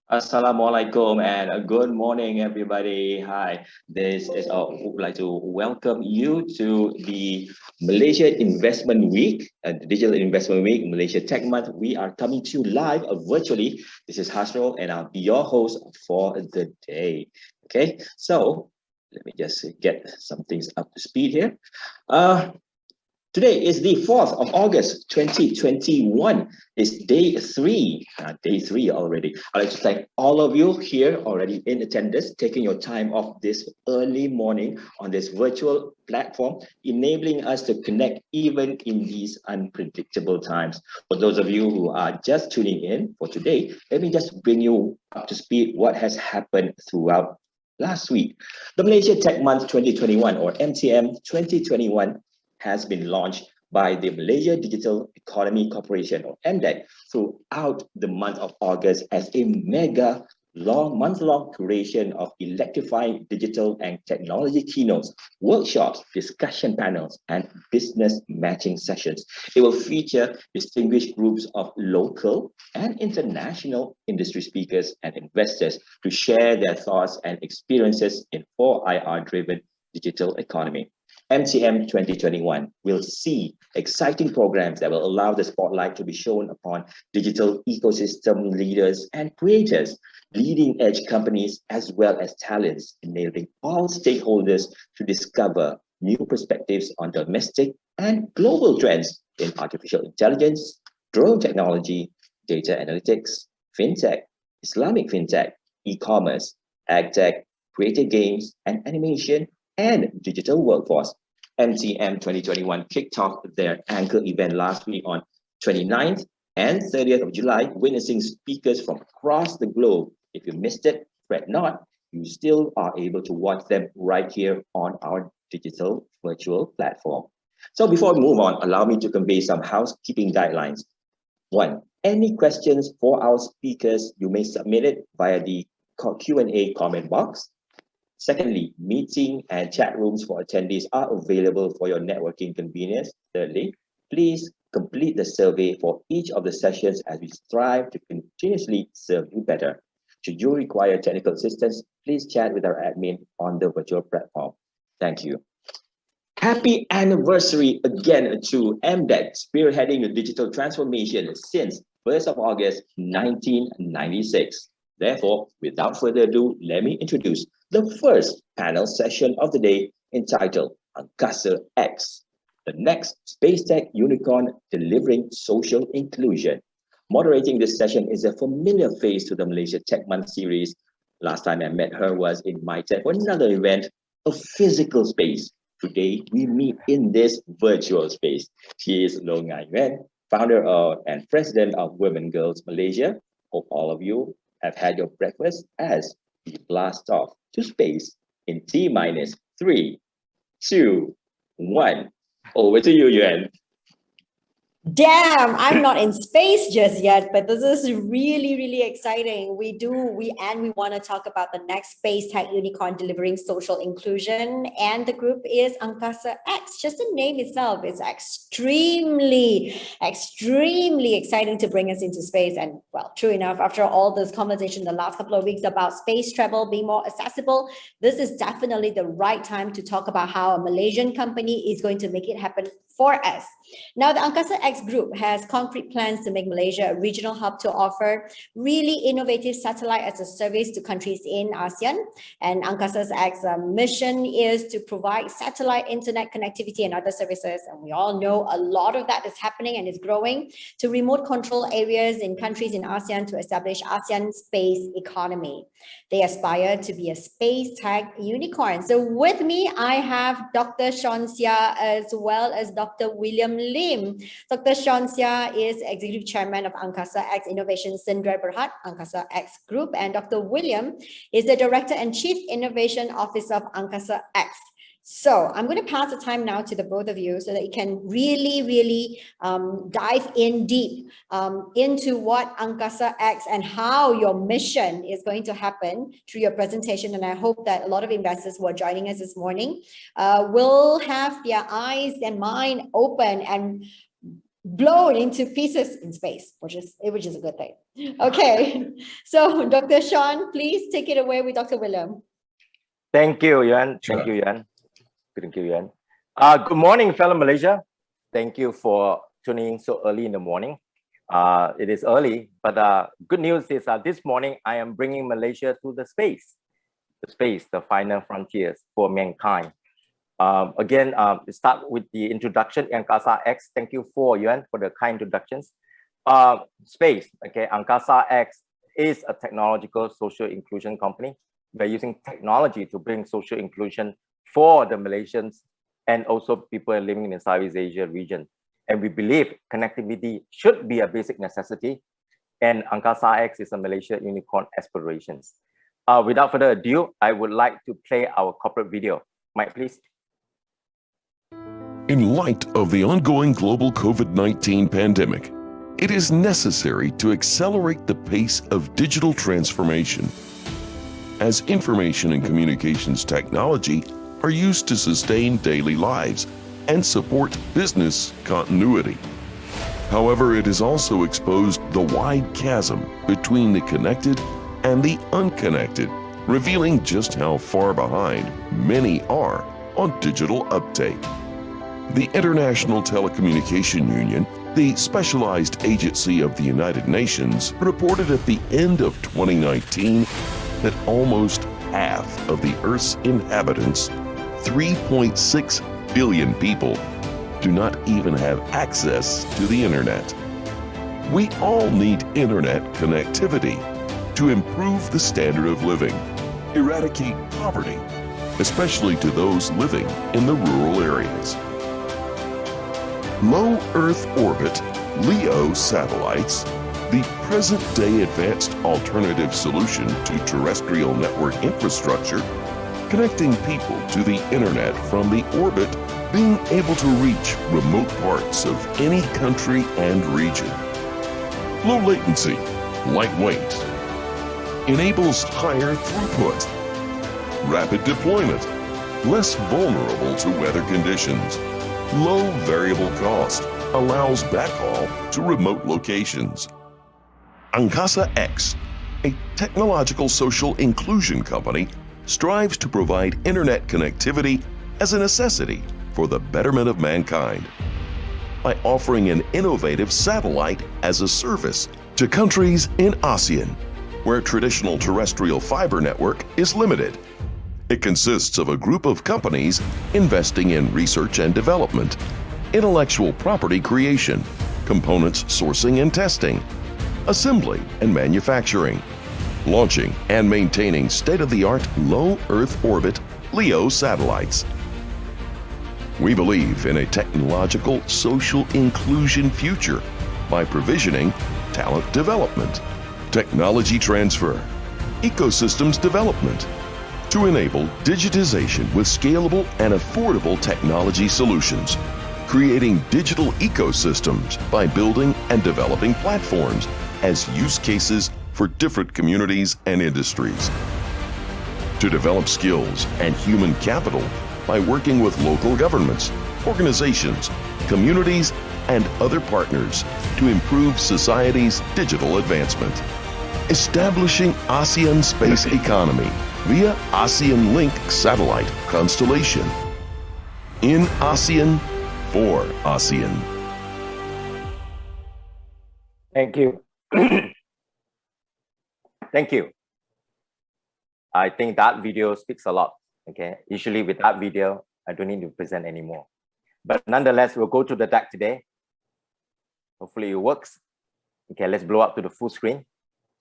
Assalamualaikum and good morning, everybody. Hi, this is would like to welcome you to the Malaysia Investment Week, the Digital Investment Week, Malaysia Tech Month. We are coming to you live virtually. This is Hasrul, and I'll be your host for the day. Okay, so let me just get some things up to speed here. Today is the 4th of August, 2021. It's day three already. I'd like to thank all of you here already in attendance, taking your time off this early morning on this virtual platform, enabling us to connect even in these unpredictable times. For those of you who are just tuning in for today, let me just bring you up to speed what has happened throughout last week. The Malaysia Tech Month 2021 or MTM 2021 has been launched by the Malaysia Digital Economy Corporation or MDEC throughout the month of August as a mega month-long curation of electrifying digital and technology keynotes, workshops, discussion panels, and business matching sessions. It will feature distinguished groups of local and international industry speakers and investors to share their thoughts and experiences in 4IR-driven digital economy. MTM 2021 will see exciting programs that will allow the spotlight to be shown upon digital ecosystem leaders and creators, leading edge companies, as well as talents, enabling all stakeholders to discover new perspectives on domestic and global trends in artificial intelligence, drone technology, data analytics, fintech, Islamic fintech, e-commerce, agtech, creative games and animation, and digital workforce. MTM 2021 kicked off their anchor event last week on 29th and 30th of July, witnessing speakers from across the globe. If you missed it, fret not, you still are able to watch them right here on our digital virtual platform. So before we move on, allow me to convey some housekeeping guidelines. 1. Any questions for our speakers, you may submit it via the Q&A comment box. Secondly, meeting and chat rooms for attendees are available for your networking convenience. Thirdly, please complete the survey for each of the sessions as we strive to continuously serve you better. Should you require technical assistance, please chat with our admin on the virtual platform. Thank you. Happy anniversary again to MDEC, spearheading the digital transformation since 1st of August 1996. Therefore, without further ado, let me introduce the first panel session of the day entitled Angkasa-X, the next SpaceTech Unicorn delivering social inclusion. Moderating this session is a familiar face to the Malaysia Tech Month series. Last time I met her was in MyTech for another event, a physical space. Today, we meet in this virtual space. She is Loh Ngai Nguyen, founder and president of Women Girls Malaysia. Hope all of you have had your breakfast as we blast off to space in T-3, 2, 1. Over to you, Yuan. Damn, I'm not in space just yet, but this is really exciting. We want to talk about the next SpaceTech Unicorn delivering social inclusion, and the group is AngkasaX. Just the name itself is extremely exciting to bring us into space. And well, true enough, after all this conversation the last couple of weeks about space travel being more accessible, this is definitely the right time to talk about how a Malaysian company is going to make it happen for us. Now, the Angkasa-X Group has concrete plans to make Malaysia a regional hub to offer really innovative satellite as a service to countries in ASEAN. And Angkasa-X mission is to provide satellite internet connectivity and other services. And we all know a lot of that is happening and is growing to remote control areas in countries in ASEAN to establish ASEAN Space Economy. They aspire to be a space tech unicorn. So with me, I have Dr. Seah as well as Dr. William Lim. Dr. Seah is Executive Chairman of Angkasa-X Innovation Sdn Bhd, Angkasa-X Group, and Dr. William is the Director and Chief Innovation Officer of Angkasa-X. So I'm going to pass the time now to the both of you so that you can really dive in deep into what Angkasa-X and how your mission is going to happen through your presentation. And I hope that a lot of investors who are joining us this morning will have their eyes and mind open and blown into pieces in space, which is a good thing. Okay, so Dr. Sean, please take it away with Dr. William. Thank you, Yuan. Thank you, Yuan. Thank you, Yuan. Good morning, fellow Malaysia. Thank you for tuning in so early in the morning. It is early, but good news is this morning I am bringing Malaysia to the space, the final frontiers for mankind. Again, start with the introduction, Angkasa-X. Thank you for Yuan for the kind introductions. Space, okay, Angkasa-X is a technological social inclusion company. We're using technology to bring social inclusion for the Malaysians and also people living in the Southeast Asia region. And we believe connectivity should be a basic necessity. And Angkasa-X is a Malaysia unicorn aspirations. Without further ado, I would like to play our corporate video. Mike, please. In light of the ongoing global COVID-19 pandemic, it is necessary to accelerate the pace of digital transformation, as information and communications technology are used to sustain daily lives and support business continuity. However, it has also exposed the wide chasm between the connected and the unconnected, revealing just how far behind many are on digital uptake. The International Telecommunication Union, the specialized agency of the United Nations, reported at the end of 2019 that almost half of the Earth's inhabitants, 3.6 billion people, do not even have access to the internet. We all need internet connectivity to improve the standard of living, eradicate poverty, especially to those living in the rural areas. Low Earth orbit LEO satellites, the present-day advanced alternative solution to terrestrial network infrastructure, connecting people to the internet from the orbit, being able to reach remote parts of any country and region. Low latency, lightweight, enables higher throughput, rapid deployment, less vulnerable to weather conditions, low variable cost, allows backhaul to remote locations. AngkasaX, a technological social inclusion company, strives to provide internet connectivity as a necessity for the betterment of mankind by offering an innovative satellite as a service to countries in ASEAN, where traditional terrestrial fiber network is limited. It consists of a group of companies investing in research and development, intellectual property creation, components sourcing and testing, assembly and manufacturing, launching and maintaining state-of-the-art low Earth orbit LEO satellites. We believe in a technological social inclusion future by provisioning talent development, technology transfer, ecosystems development, to enable digitization with scalable and affordable technology solutions, creating digital ecosystems by building and developing platforms as use cases for different communities and industries. To develop skills and human capital by working with local governments, organizations, communities, and other partners to improve society's digital advancement. Establishing ASEAN Space Economy via ASEAN-LINK Satellite Constellation. In ASEAN, for ASEAN. Thank you. Thank you. I think that video speaks a lot. Okay, usually with that video, I don't need to present anymore. But nonetheless, we'll go to the deck today. Hopefully it works. Okay, let's blow up to the full screen.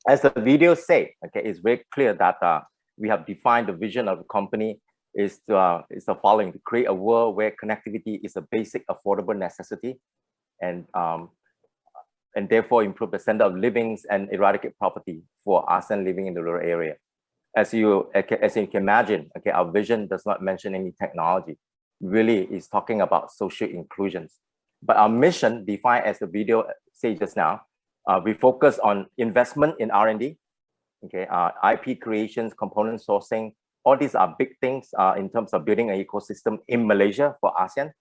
As the video said, okay, it's very clear that we have defined the vision of the company is the following: to create a world where connectivity is a basic, affordable necessity, and therefore improve the standard of living and eradicate poverty for ASEAN living in the rural area. As you can imagine, okay, our vision does not mention any technology. Really is talking about social inclusions. But our mission, defined as the video said just now, we focus on investment in R&D, okay, IP creations, component sourcing. All these are big things in terms of building an ecosystem in Malaysia for ASEAN.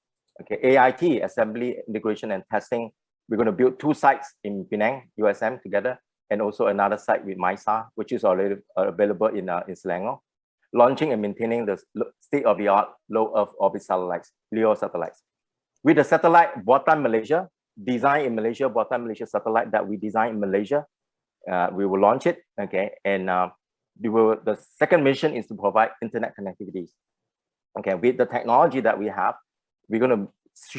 Okay, AIT, assembly, integration, and testing, We're going to build 2 sites in Penang, USM together, and also another site with MISA, which is already available in Selangor, launching and maintaining the state-of-the-art low Earth orbit satellites, LEO satellites. With the satellite Buatan Malaysia, designed in Malaysia, Buatan Malaysia satellite that we designed in Malaysia, we will launch it, okay? And the second mission is to provide internet connectivities. Okay, with the technology that we have, we're going to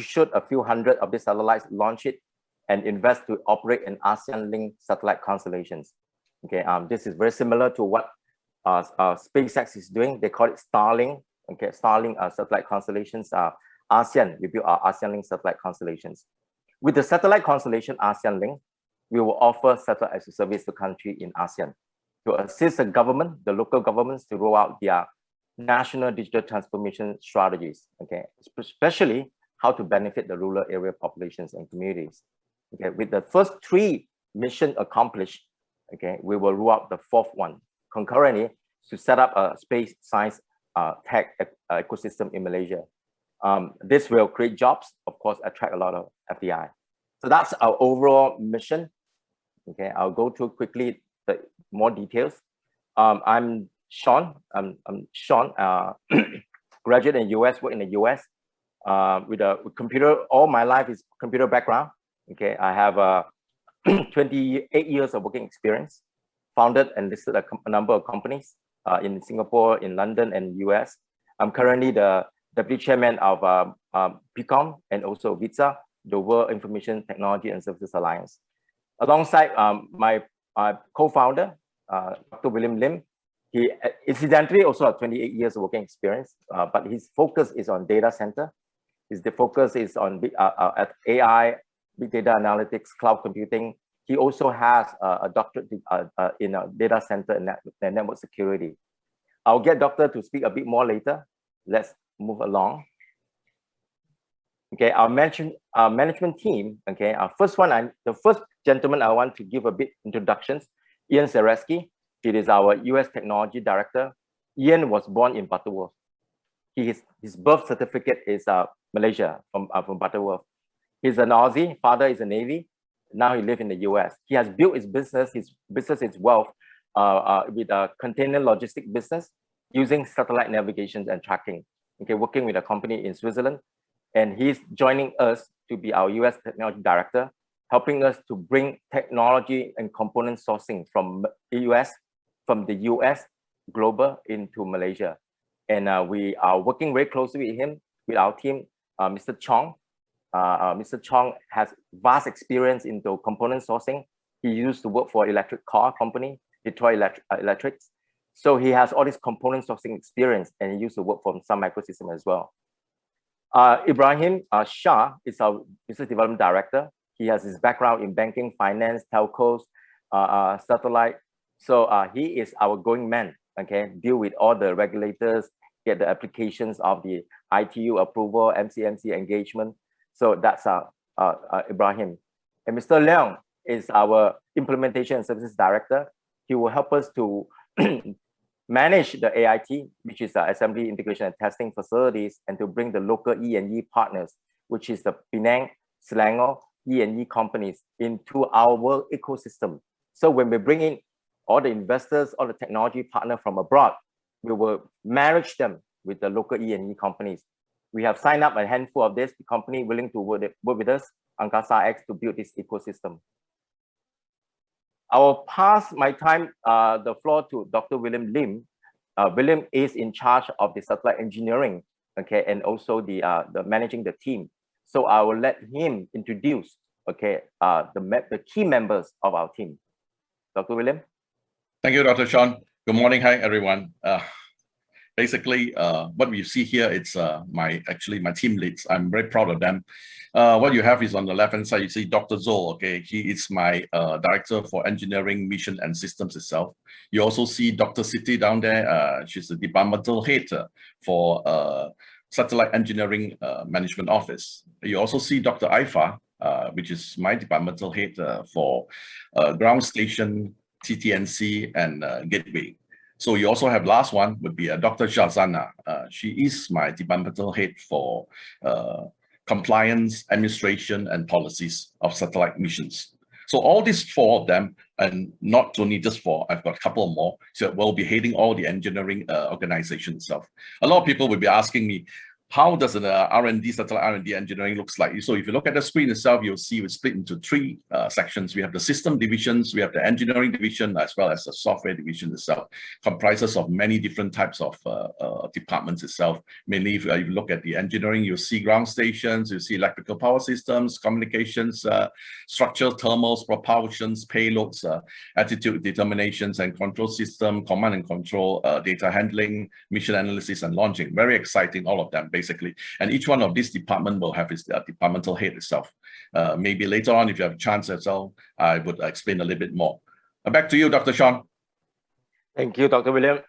shoot a few hundred of these satellites, launch it, and invest to operate an ASEAN-linked satellite constellations. Okay, this is very similar to what SpaceX is doing. They call it Starlink. Okay, Starlink satellite constellations. ASEAN, we build our ASEAN-linked satellite constellations. With the satellite constellation ASEAN-linked, we will offer satellite as a service to country in ASEAN to assist the government, the local governments, to roll out their national digital transformation strategies. Okay, especially how to benefit the rural area populations and communities. Okay, with the first 3 missions accomplished, okay, we will roll out the 4th one concurrently to set up a space science tech ecosystem in Malaysia. This will create jobs, of course, attract a lot of FDI. So that's our overall mission. Okay, I'll go through quickly the more details. I'm Sean. I'm Sean, graduate in US, work in the US with computer. All my life is computer background. Okay, I have 28 years of working experience, founded and listed a number of companies in Singapore, in London, and US. I'm currently the Deputy Chairman of PCOM and also VITSA, the World Information Technology and Services Alliance. Alongside my co-founder, Dr. William Lim, he incidentally also has 28 years of working experience, but his focus is on data center. The focus is on AI, big data analytics, cloud computing. He also has a doctorate in data center and network security. I'll get Doctor to speak a bit more later. Let's move along. Okay, our management team. Okay, our first one, the first gentleman I want to give a bit introductions. Ian Sereski. He is our US Technology Director. Ian was born in Butterworth. His birth certificate is Malaysia, from Butterworth. He's an Aussie. Father is a Navy. Now he lives in the US. He has built his business. His business is wealth with a container logistic business using satellite navigation and tracking. Okay, working with a company in Switzerland, and he's joining us to be our US Technology Director, helping us to bring technology and component sourcing from the US global into Malaysia. And we are working very closely with him, with our team, Mr. Chong. Mr. Chong has vast experience into component sourcing. He used to work for electric car company, Detroit Electrics. So he has all this component sourcing experience, and he used to work for Sun Microsystem as well. Ibrahim Shah is our Business Development Director. He has his background in banking, finance, telcos, satellite. So he is our going man, okay? Deal with all the regulators, get the applications of the ITU approval, MCMC engagement. So that's Ibrahim. And Mr. Leong is our Implementation and Services Director. He will help us to manage the AIT, which is the Assembly, Integration and Testing facilities, and to bring the local E&E partners, which is the Penang, Selangor E&E companies, into our ecosystem. So when we bring in all the investors, all the technology partners from abroad, we will manage them with the local E&E companies. We have signed up a handful of this company willing to work with us, AngkasaX, to build this ecosystem. I will pass my time, the floor to Dr. William Lim. William is in charge of the satellite engineering, okay, and also the managing the team. So I will let him introduce, okay, the key members of our team. Dr. William. Thank you, Dr. Sean. Good morning. Hi, everyone. Basically, what we see here, it's my team leads. I'm very proud of them. What you have is on the left-hand side, you see Dr. Zol, okay? He is my Director for Engineering, Mission, and Systems itself. You also see Dr. Siti down there. She's the Departmental Head for Satellite Engineering Management Office. You also see Dr. Aifa, which is my Departmental Head for Ground Station, TTNC, and Gateway. So you also have last one would be Dr. Shazana. She is my departmental head for compliance, administration, and policies of satellite missions. So all these 4 of them, and not only just 4, I've got a couple more, so we'll be heading all the engineering organization itself. A lot of people will be asking me, how does the R&D, satellite R&D engineering looks like? So if you look at the screen itself, you'll see it's split into 3 sections. We have the system divisions, we have the engineering division, as well as the software division itself. Comprises of many different types of departments itself. Mainly, if you look at the engineering, you'll see ground stations, you'll see electrical power systems, communications, structural thermals, propulsions, payloads, attitude determinations and control system, command and control, data handling, mission analysis, and launching. Very exciting, all of them, basically. And each one of these department will have its departmental head itself. Maybe later on, if you have a chance as well, I would explain a little bit more. Back to you, Dr. Sean. Thank you, Dr. William.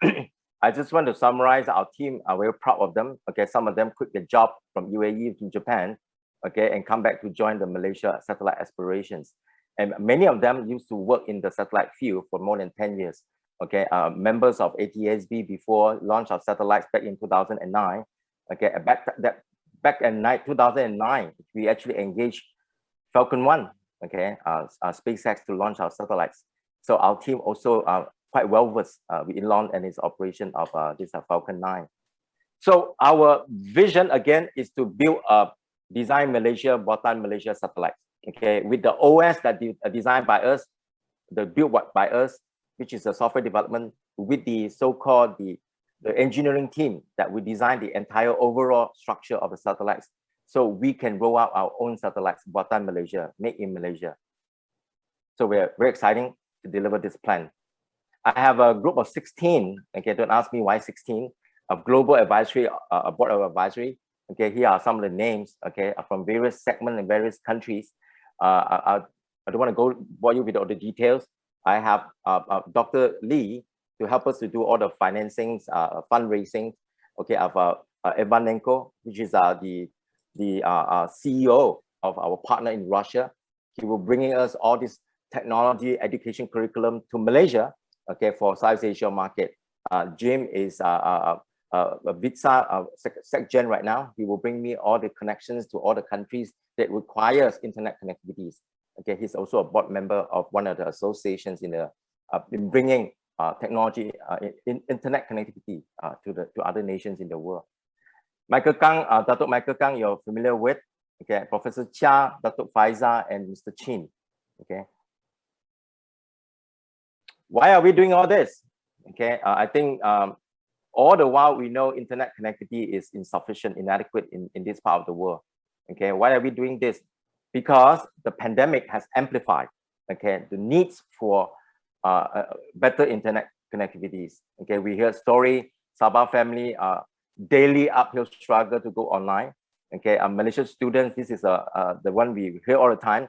I just want to summarize our team. I'm very proud of them. Okay, some of them quit their job from UAE to Japan, okay, and come back to join the Malaysia satellite aspirations. And many of them used to work in the satellite field for more than 10 years. Okay, members of ATSB before launch of satellites back in 2009. Okay, back in 2009, we actually engaged Falcon 1, okay, SpaceX to launch our satellites. So our team also quite well versed in launch and its operation of this Falcon 9. So our vision again is to build a design Malaysia, Buatan Malaysia satellites. Okay, with the OS that designed by us, the built by us, which is the software development, with the so-called the engineering team that we design the entire overall structure of the satellites, so we can roll out our own satellites, Buatan Malaysia, made in Malaysia. So we're very exciting to deliver this plan. I have a group of 16. Okay, don't ask me why 16. A global advisory, a board of advisory. Okay, here are some of the names. Okay, from various segments and various countries. I don't want to go bore you with all the details. I have Dr. Lee to help us to do all the financings, fundraising. Okay, of Ivanenko, which is the CEO of our partner in Russia. He will bringing us all this technology education curriculum to Malaysia. Okay, for South Asia market. Jim is a VITSA SecGen right now. He will bring me all the connections to all the countries that requires internet connectivities. Okay, he's also a board member of one of the associations in bringing technology in internet connectivity to other nations in the world. Michael Kang, Dato Michael Kang, you're familiar with. Okay, Professor Seah, Dato Faisal, and Mr. Chin. Okay. Why are we doing all this? Okay, I think all the while we know internet connectivity is insufficient, inadequate in this part of the world. Okay, why are we doing this? Because the pandemic has amplified, okay, the needs for better internet connectivities. Okay, we hear story, Sabah family daily uphill struggle to go online. Okay, Malaysian students, this is the one we hear all the time,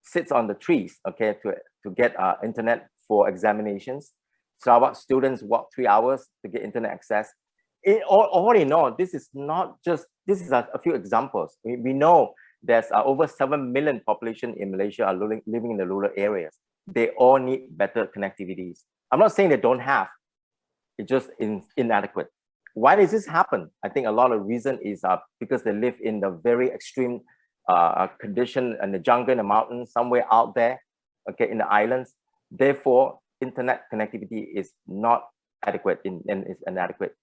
sits on the trees, okay, to get internet for examinations. Sarawak students walk 3 hours to get internet access. All in all, this is not just, this is a few examples. We know there's over 7 million population in Malaysia are living in the rural areas. They all need better connectivities. I'm not saying they don't have, it's just inadequate. Why does this happen? I think a lot of reason is because they live in the very extreme condition in the jungle, in the mountains, somewhere out there, okay, in the islands. Therefore, internet connectivity is not adequate and is inadequate.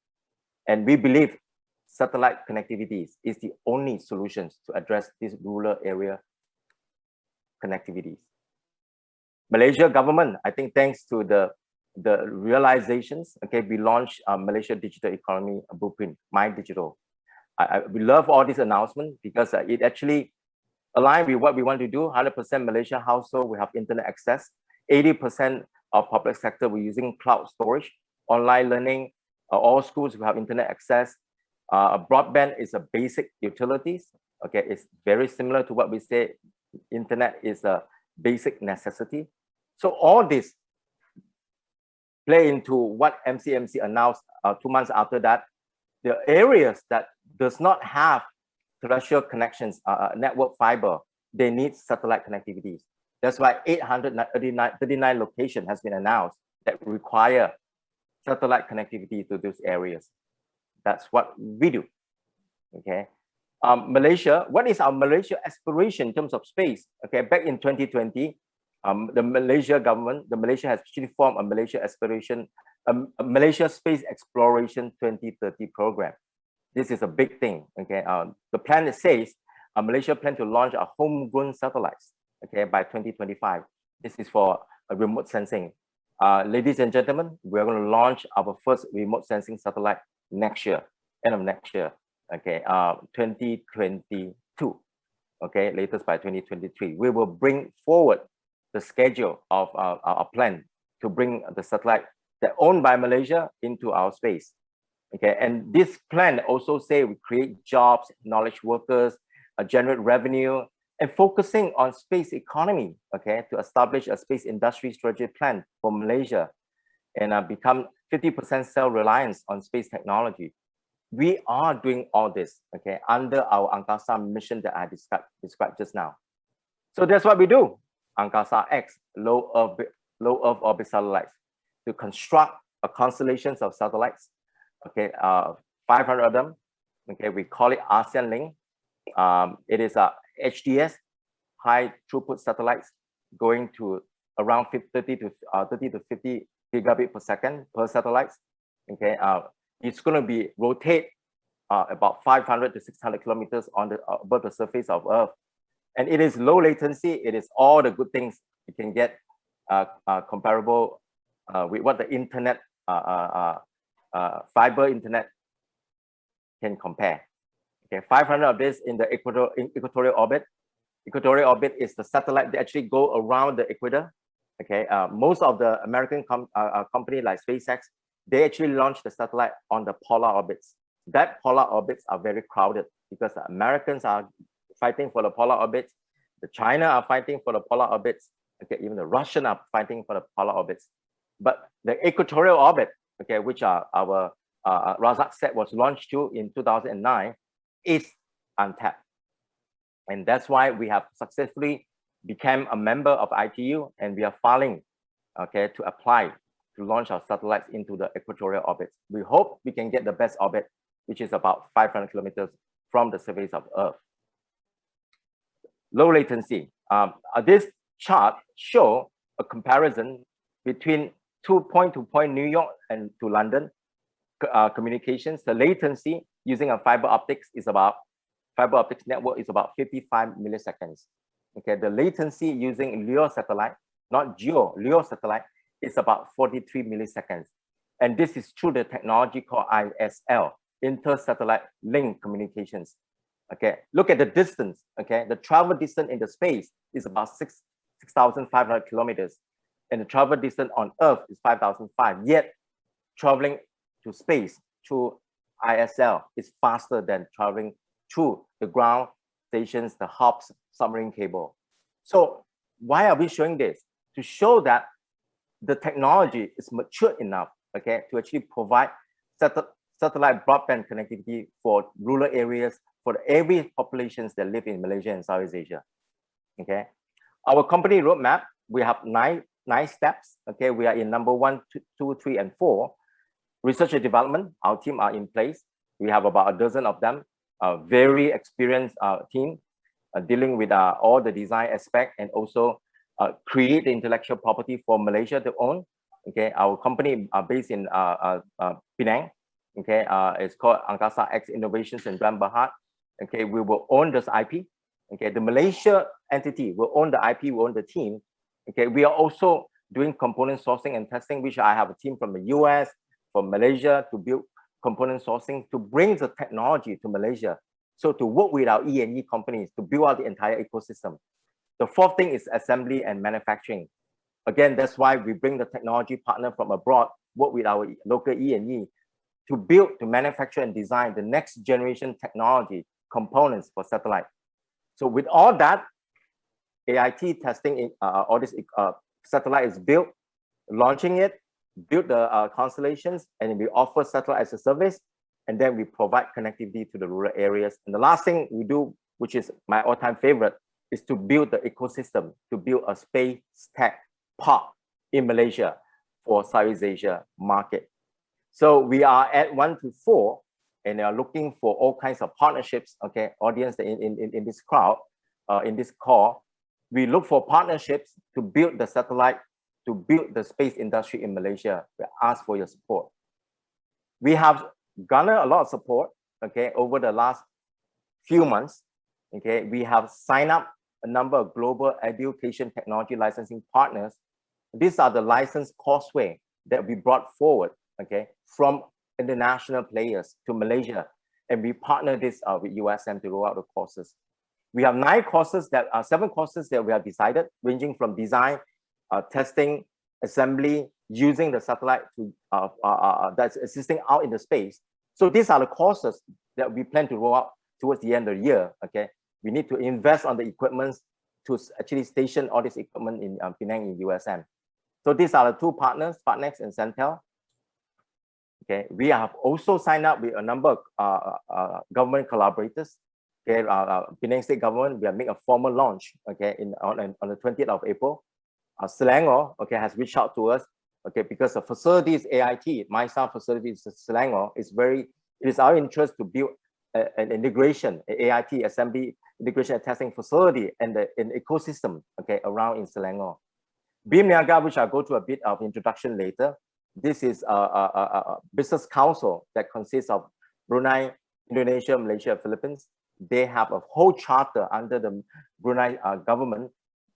And we believe satellite connectivity is the only solutions to address this rural area connectivities. Malaysia government, I think thanks to the realizations, okay, we launched Malaysia Digital Economy Blueprint, MYDIGITAL. We love all this announcement because it actually aligns with what we want to do. 100% Malaysia household, we have internet access. 80% of public sector, we're using cloud storage. Online learning, all schools will have internet access. Broadband is a basic utilities. Okay, it's very similar to what we say, internet is a basic necessity. So all this play into what MCMC announced 2 months after that. The areas that does not have terrestrial connections, network fiber, they need satellite connectivities. That's why 839 locations has been announced that require satellite connectivity to those areas. That's what we do. Okay. Malaysia, what is our Malaysia aspiration in terms of space? Okay, back in 2020, the Malaysia government, Malaysia has actually formed a Malaysia aspiration, a Malaysia Space Exploration 2030 program. This is a big thing. Okay, the plan says Malaysia plan to launch a homegrown satellites. Okay, by 2025. This is for remote sensing. Ladies and gentlemen, we're going to launch our first remote sensing satellite next year, end of next year. Okay, 2022. Okay, latest by 2023. We will bring forward the schedule of our plan to bring the satellite that owned by Malaysia into our space. Okay, and this plan also say we create jobs, knowledge workers, generate revenue, and focusing on space economy. Okay, to establish a space industry strategy plan for Malaysia, and become 50% self-reliance on space technology. We are doing all this, okay, under our Angkasa mission that I described just now. So that's what we do. AngkasaX, low Earth orbit satellites, to construct a constellations of satellites. Okay, 500 of them. Okay, we call it ASEAN-LINK. It is a HDS, high throughput satellites, going to around 30 to 50 gigabit per second per satellites. Okay, it's going to be rotate about 500 to 600 kilometers on the above the surface of Earth, and it is low latency. It is all the good things you can get comparable with what the internet, fiber internet can compare. Okay, 500 of this in the equatorial orbit. Equatorial orbit is the satellite that actually go around the equator. Okay, most of the American company like SpaceX, they actually launch the satellite on the polar orbits. That polar orbits are very crowded because the Americans are fighting for the polar orbits, the China are fighting for the polar orbits, okay, even the Russian are fighting for the polar orbits. But the equatorial orbit, okay, which our Rafiq set was launched to in 2009, is untapped. And that's why we have successfully become a member of ITU, and we are filing, okay, to apply to launch our satellites into the equatorial orbits. We hope we can get the best orbit, which is about 500 kilometers from the surface of Earth. Low latency. This chart shows a comparison between point to point New York and to London communications. The latency using a fiber optics network is about 55 milliseconds. Okay, the latency using LEO satellite, not GEO, LEO satellite, is about 43 milliseconds. And this is through the technology called ISL, inter-satellite link communications. Okay, look at the distance. Okay, the travel distance in the space is about 6,500 kilometers, and the travel distance on Earth is 5,500. Yet, traveling to space through ISL is faster than traveling through the ground stations, the hubs, submarine cable. So why are we showing this? To show that the technology is mature enough, okay, to actually provide satellite broadband connectivity for rural areas, for every populations that live in Malaysia and Southeast Asia. Okay, our company roadmap, we have nine steps. Okay, we are in number 1, 2, 3, and 4. Research and development, our team are in place. We have about a dozen of them, a very experienced team dealing with all the design aspect, and also create the intellectual property for Malaysia to own. Okay, our company are based in Penang. Okay, it's called AngkasaX Innovations in Grand Berhad. Okay, we will own this IP. Okay, the Malaysia entity will own the IP, will own the team. Okay, we are also doing component sourcing and testing, which I have a team from the US, from Malaysia, to build component sourcing, to bring the technology to Malaysia. So to work with our E&E companies to build out the entire ecosystem. The fourth thing is assembly and manufacturing. Again, that's why we bring the technology partner from abroad, work with our local E&E to build, to manufacture and design the next generation technology components for satellite. So with all that, AIT testing, all this satellite is built, launching it, build the constellations, and we offer satellite as a service, and then we provide connectivity to the rural areas. And the last thing we do, which is my all-time favorite, is to build the ecosystem, to build a space tech park in Malaysia for Southeast Asia market. So we are at 1 to 4. and they are looking for all kinds of partnerships. Okay, audience in this crowd, in this call, we look for partnerships to build the satellite, to build the space industry in Malaysia. We ask for your support. We have garnered a lot of support, okay, over the last few months. Okay, we have signed up a number of global education technology licensing partners. These are the licensed courseware that we brought forward, okay, from international players to Malaysia, and we partner this with USM to roll out the courses. We have 7 courses that we have decided, ranging from design, testing, assembly, using the satellite to that's existing out in the space. So these are the courses that we plan to roll out towards the end of the year. Okay, we need to invest on the equipment to actually station all this equipment in Penang in USM. So these are the 2 partners, Partnex and Centel. Okay, we have also signed up with a number of government collaborators. Okay, Penang State Government, we have made a formal launch. Okay, on the 20th of April. Selangor, okay, has reached out to us. Okay, because the facility is AIT, MyStar facility is Selangor. It is our interest to build an integration, an AIT assembly integration and testing facility and an ecosystem, okay, around in Selangor. BIM Niaga, which I'll go to a bit of introduction later. This is a business council that consists of Brunei, Indonesia, Malaysia, Philippines. They have a whole charter under the Brunei government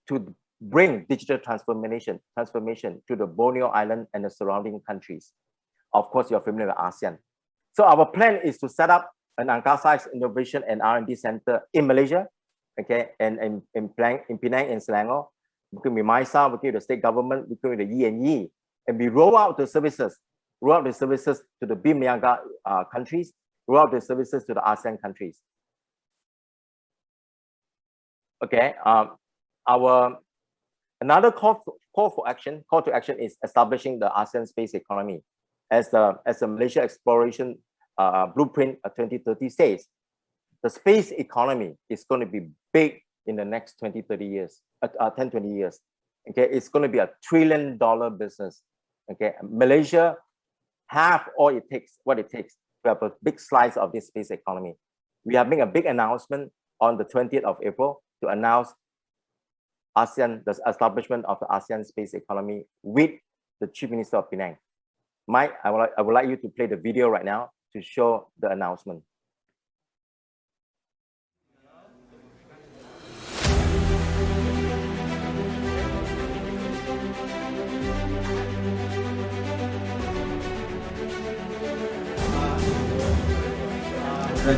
to bring digital transformation to the Borneo Island and the surrounding countries. Of course, you're familiar with ASEAN. So our plan is to set up an AngkasaX Innovation and R&D Center in Malaysia, okay, and in Penang and Selangor, working with MyStar, working with the state government, working with the E&E, and we roll out the services to the BIM Niaga countries, roll out the services to the ASEAN countries. Okay, another call to action is establishing the ASEAN Space Economy as the Malaysia Exploration Blueprint 2030 says. The space economy is going to be big in the next 10-20 years. Okay, it's going to be a $1 trillion business. Okay, Malaysia have what it takes to have a big slice of this space economy. We have made a big announcement on the 20th of April to announce the establishment of the ASEAN Space Economy with the Chief Minister of Penang. Mike, I would like you to play the video right now to show the announcement.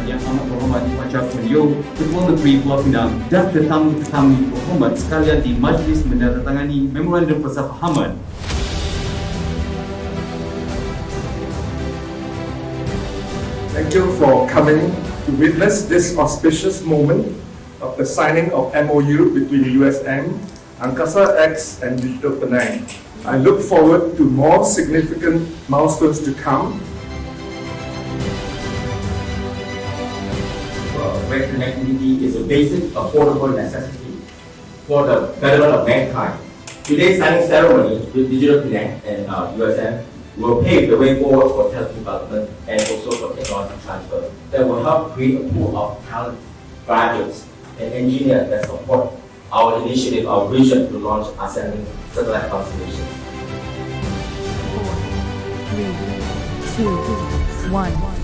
Yang amat berhormat dipancar beliau Ketua Menteri Pulau Pinang dan tetamu-tetamu berhormat sekalian di majlis menandatangani memorandum persefahaman. Thank you for coming to witness this auspicious moment of the signing of MOU between the USM, AngkasaX and Digital Penang. I look forward to more significant milestones to come. Where connectivity is a basic, affordable necessity for the betterment of mankind. Today's signing ceremony with Digital Penang and USM will pave the way forward for tech development and also for technology transfer that will help create a pool of talent, graduates, and engineers that support our initiative, our vision to launch ASEAN Satellite Constellation. 4, 3, 2, 1.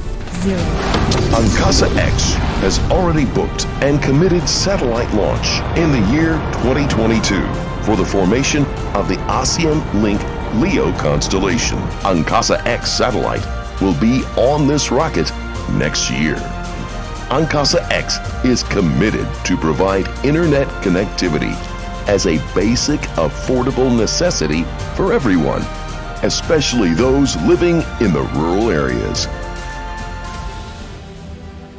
AngkasaX has already booked and committed satellite launch in the year 2022 for the formation of the ASEAN-LINK LEO Constellation. AngkasaX satellite will be on this rocket next year. AngkasaX is committed to provide internet connectivity as a basic, affordable necessity for everyone, especially those living in the rural areas.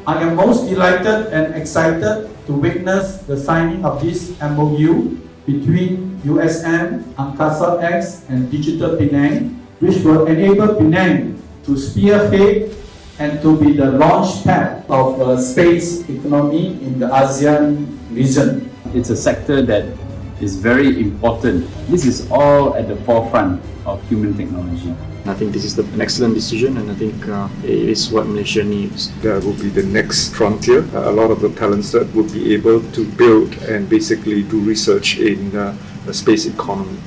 I am most delighted and excited to witness the signing of this MOU between USM, AngkasaX and Digital Penang, which will enable Penang to spearhead and to be the launch pad of a space economy in the ASEAN region. It's a sector that is very important. This is all at the forefront of human technology. I think this is an excellent decision, and I think it is what Malaysia needs. That will be the next frontier. A lot of the talents that will be able to build and basically do research in the space economy.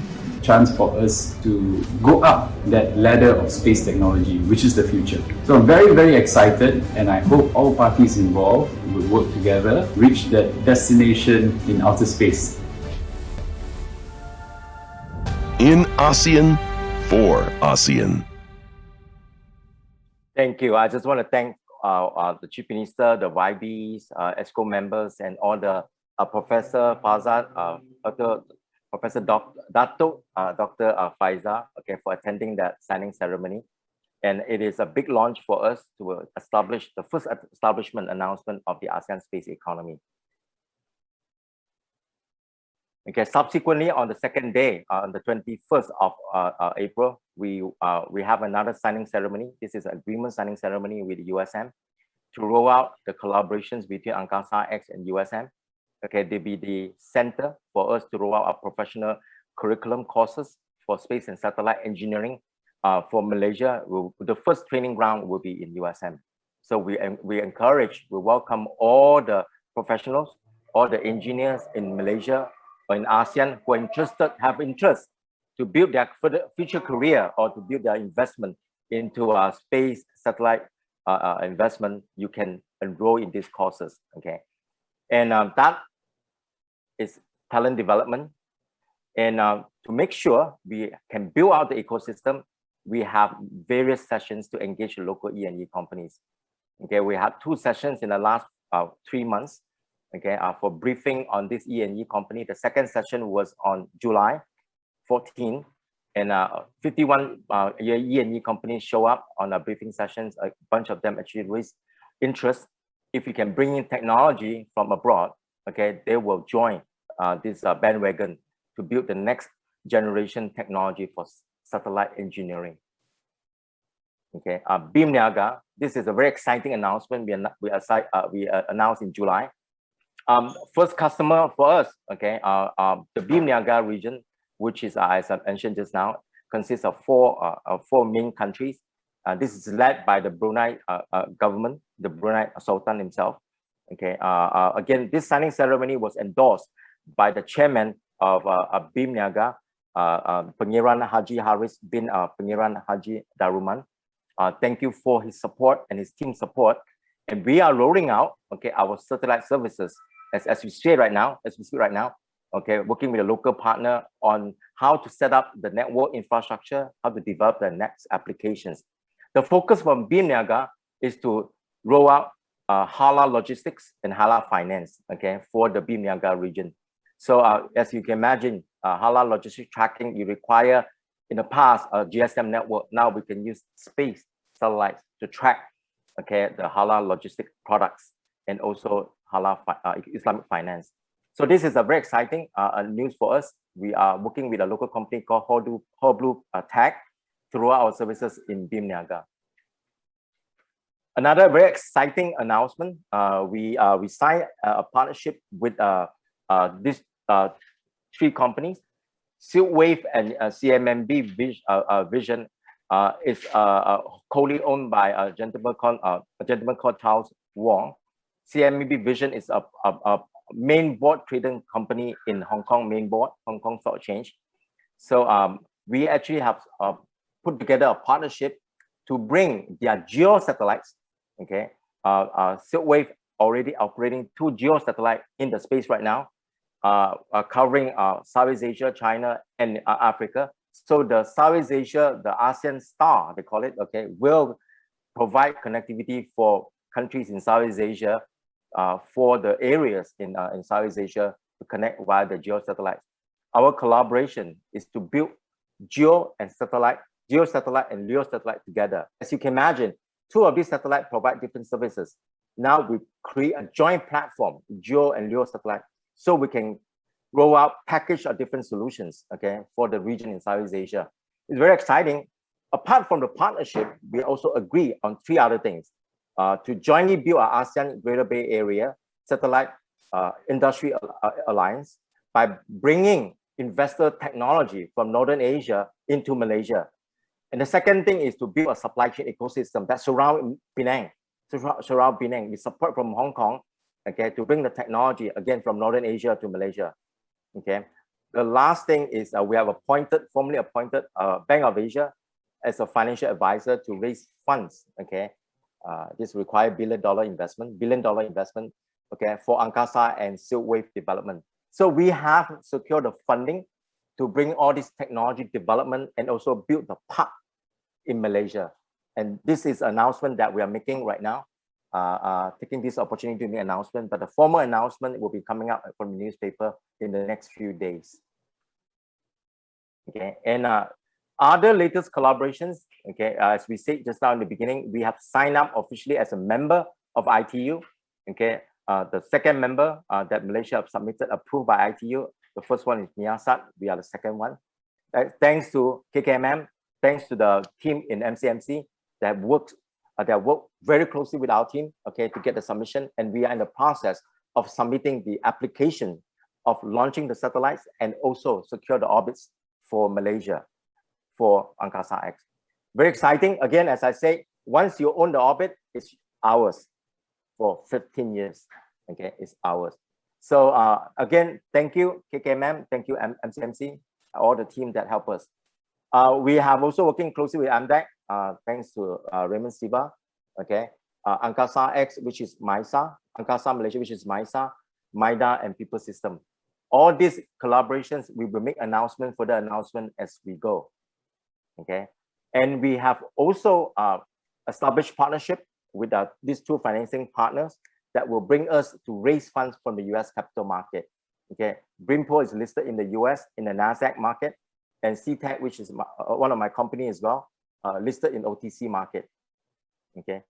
Chance for us to go up that ladder of space technology, which is the future. So I'm very, very excited, and I hope all parties involved will work together, reach that destination in outer space. In ASEAN, for ASEAN. Thank you. I just want to thank the Chief Minister, the YBs, ESCO members, and all the Professor Faisal, Professor Dato, Dr. Faisal, okay, for attending that signing ceremony. And it is a big launch for us to establish the first establishment announcement of the ASEAN Space Economy. Okay, subsequently on the second day, on the 21st of April, we have another signing ceremony. This is an agreement signing ceremony with the USM to roll out the collaborations between Angkasa-X and USM. Okay, they be the center for us to roll out our professional curriculum courses for space and satellite engineering for Malaysia. The first training ground will be in USM. So we encourage, we welcome all the professionals, all the engineers in Malaysia or in ASEAN who are have interest to build their future career or to build their investment into space satellite investment. You can enroll in these courses, okay? And that is talent development. And to make sure we can build out the ecosystem, we have various sessions to engage local E&E companies. Okay, we had 2 sessions in the last 3 months, okay, for briefing on this E&E company. The second session was on July 14, and 51 E&E companies show up on our briefing sessions. A bunch of them actually raised interest. If we can bring in technology from abroad, okay, they will join this bandwagon to build the next generation technology for satellite engineering. Okay, Beam Niaga, this is a very exciting announcement we announced in July. First customer for us, okay, the Beam Niaga region, which is, as I mentioned just now, consists of four main countries. This is led by the Brunei government, the Brunei Sultan himself. Okay, again, this signing ceremony was endorsed by the chairman of Beam Niaga, Pangeran Haji Haris bin Pangeran Haji Daruman. Thank you for his support and his team support. And we are rolling out, okay, our satellite services as we speak right now, okay, working with a local partner on how to set up the network infrastructure, how to develop the next applications. The focus from Beam Niaga is to roll out halal logistics and halal finance, okay, for the Beam Niaga region. So as you can imagine, halal logistics tracking, you require in the past a GSM network. Now we can use space satellites to track, okay, the halal logistic products and also halal Islamic finance. So this is a very exciting news for us. We are working with a local company called Blue Tech to roll out our services in Beam Niaga. Another very exciting announcement, we signed a partnership with these 3 companies. Silkwave and CMMB Vision is co-owned owned by a gentleman called Charles Wong. CMMB Vision is a main board trading company in Hong Kong, main board, Hong Kong Stock Exchange. So we actually have put together a partnership to bring their geo satellites. Okay, Silkwave already operating 2 geo satellites in the space right now, covering Southeast Asia, China, and Africa. So the Southeast Asia, the ASEAN Star, they call it, okay, will provide connectivity for countries in Southeast Asia, for the areas in Southeast Asia to connect via the geo satellites. Our collaboration is to build geo satellite and LEO satellite together. As you can imagine, 2 of these satellites provide different services. Now we create a joint platform, geo and LEO satellite, so we can roll out package of different solutions, okay, for the region in Southeast Asia. It's very exciting. Apart from the partnership, we also agree on 3 other things. To jointly build our ASEAN Greater Bay Area Satellite Industry Alliance, by bringing investor technology from Northern Asia into Malaysia. And the second thing is to build a supply chain ecosystem that surround Penang, surround Penang with support from Hong Kong, okay, to bring the technology again from Northern Asia to Malaysia. Okay. The last thing is we have formally appointed Bank of Asia as a financial advisor to raise funds. Okay. This requires billion dollar investment, okay, for Angkasa and Silk Wave development. So we have secured the funding to bring all this technology development and also build the park in Malaysia. And this is an announcement that we are making right now, taking this opportunity to make an announcement, but the formal announcement will be coming out from the newspaper in the next few days. Okay, and other latest collaborations, okay, as we said just now in the beginning, we have signed up officially as a member of ITU. Okay, the second member that Malaysia have submitted, approved by ITU. The first one is Miasat. We are the second one. Thanks to KKMM, thanks to the team in MCMC that worked very closely with our team, okay, to get the submission. And we are in the process of submitting the application of launching the satellites and also secure the orbits for Malaysia, for Angkasa-X. Very exciting. Again, as I say, once you own the orbit, it's ours for 15 years. Okay, it's ours. So again, thank you, KKMM, thank you, MCMC, all the team that help us. We have also working closely with AMDAC, thanks to Raymond Siva, okay, Angkasa-X, which is MISA, Angkasa Malaysia, which is MISA, MIDA, and People System. All these collaborations, we will make announcement for the announcement as we go, okay? And we have also established partnership with these two financing partners that will bring us to raise funds from the US capital market, okay? Brimpo is listed in the US in the NASDAQ market, and CTech, which is one of my company as well, listed in OTC market, okay?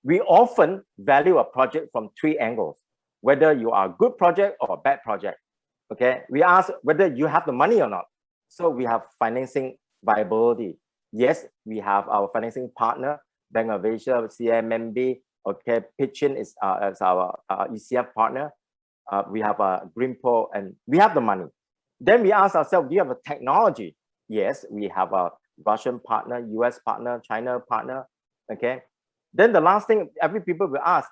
We often value a project from three angles, whether you are a good project or a bad project, okay? We ask whether you have the money or not. So we have financing viability. Yes, we have our financing partner, Bank of Asia, CMMB, okay, Pitchin is as our ECF partner. We have a Grimpo, and we have the money. Then we ask ourselves, do you have a technology? Yes, we have a Russian partner, US partner, China partner, okay? Then the last thing every people will ask,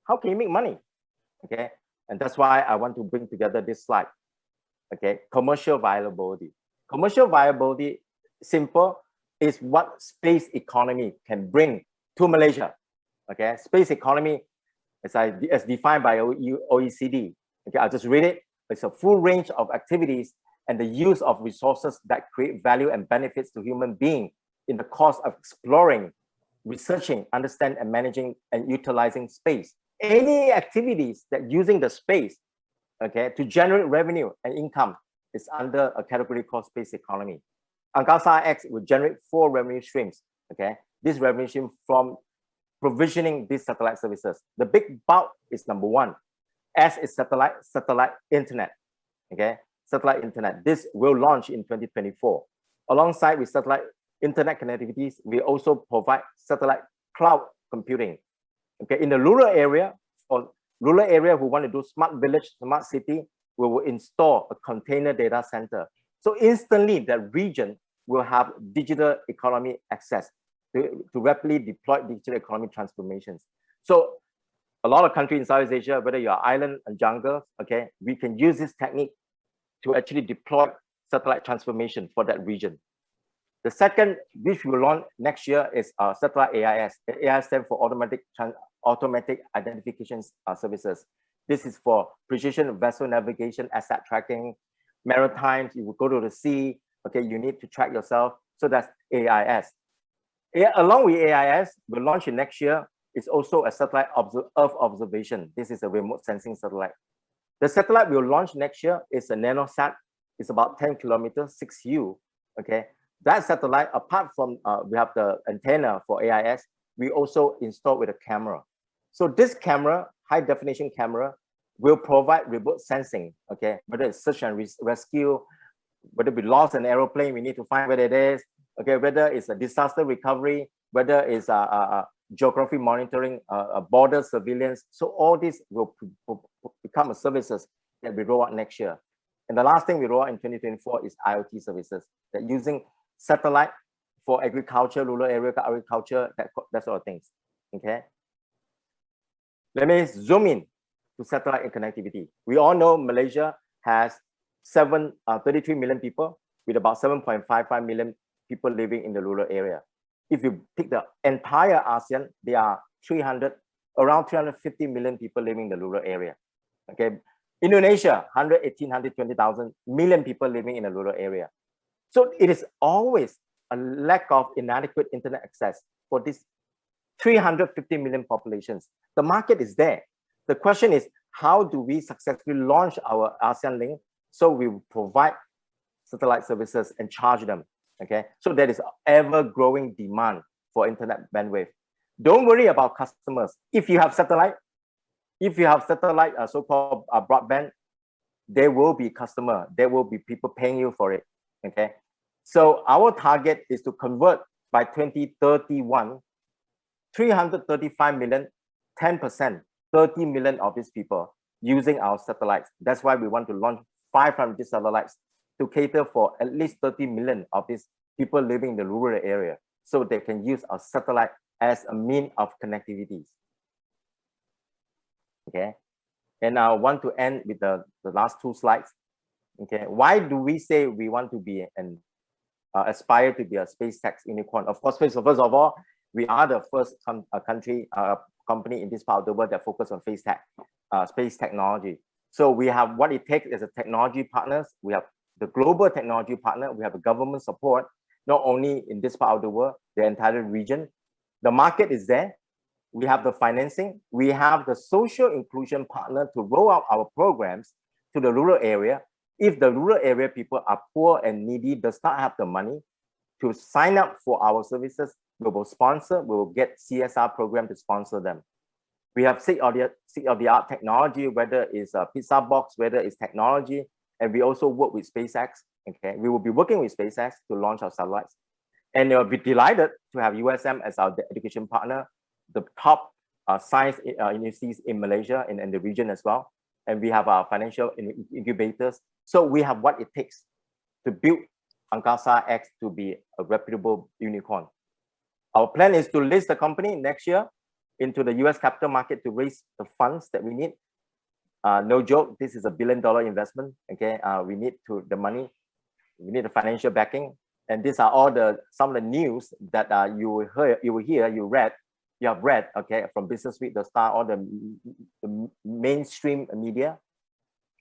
how can you make money? Okay, and that's why I want to bring together this slide. Okay, commercial viability. Commercial viability, simple, is what space economy can bring to Malaysia. Okay, space economy, as defined by OECD. Okay, I'll just read it. It's a full range of activities and the use of resources that create value and benefits to human beings in the course of exploring, researching, understanding, and managing and utilizing space. Any activities that using the space, okay, to generate revenue and income is under a category called space economy. Angkasa-X will generate 4 revenue streams, okay? This revenue stream from provisioning these satellite services. The big bulk is number 1, S is satellite internet, okay? Satellite internet. This will launch in 2024. Alongside with satellite internet connectivities, we also provide satellite cloud computing. Okay, in the rural area, or rural area who want to do smart village, smart city, we will install a container data center. So instantly that region will have digital economy access to rapidly deploy digital economy transformations. So a lot of countries in Southeast Asia, whether you're island and jungle, okay, we can use this technique to actually deploy satellite transformation for that region. The second, which we will launch next year, is satellite AIS. AIS stands for automatic identification services. This is for precision vessel navigation, asset tracking, maritime. You will go to the sea, okay, you need to track yourself. So that's AIS. Along with AIS, we'll launch it next year. It's also a satellite Earth observation. This is a remote sensing satellite. The satellite we'll launch next year is a nanosat. It's about 10 kilometers, 6U, okay? That satellite, apart from we have the antenna for AIS, we also install with a camera. So this camera, high definition camera, will provide remote sensing, okay? Whether it's search and rescue, whether we lost an aeroplane, we need to find where it is, okay? Whether it's a disaster recovery, whether it's geography monitoring, border surveillance. So all this will become services that we roll out next year. And the last thing we roll out in 2024 is IoT services that using satellite for agriculture, rural area agriculture, that sort of things. Okay. Let me zoom in to satellite and connectivity. We all know Malaysia has 33 million people with about 7.55 million people living in the rural area. If you take the entire ASEAN, there are around 350 million people living in the rural area. Okay. Indonesia, 120,000 million people living in a rural area. So it is always a lack of inadequate internet access for this 350 million populations. The market is there. The question is, how do we successfully launch our ASEAN link so we provide satellite services and charge them? Okay, so there is ever growing demand for internet bandwidth. Don't worry about customers. If you have satellite, so-called broadband, there will be customer. There will be people paying you for it. Okay, so our target is to convert by 2031, 335 million, 10%, 30 million of these people using our satellites. That's why we want to launch 500 satellites to cater for at least 30 million of these people living in the rural area, so they can use our satellite as a means of connectivity. Okay, and I want to end with the last two slides. Okay, why do we say we want to be and aspire to be a SpaceTech unicorn? Of course, first of all, we are the first company in this part of the world that focus on space technology. So we have what it takes as a technology partners. We have the global technology partner. We have a government support, not only in this part of the world, the entire region. The market is there. We have the financing. We have the social inclusion partner to roll out our programs to the rural area. If the rural area people are poor and needy, does not have the money to sign up for our services, we will sponsor, we will get CSR program to sponsor them. We have state-of-the-art technology, whether it's a pizza box, whether it's technology, and we also work with SpaceX. Okay, we will be working with SpaceX to launch our satellites. And we'll be delighted to have USM as our education partner, the top science universities in Malaysia and the region as well. And we have our financial incubators. So we have what it takes to build AngkasaX to be a reputable unicorn. Our plan is to list the company next year into the US capital market to raise the funds that we need. No joke, this is $1 billion investment. Okay, we need the money, we need the financial backing, and these are all some of the news that you have read. Okay, from Business Week, The Star, all the mainstream media.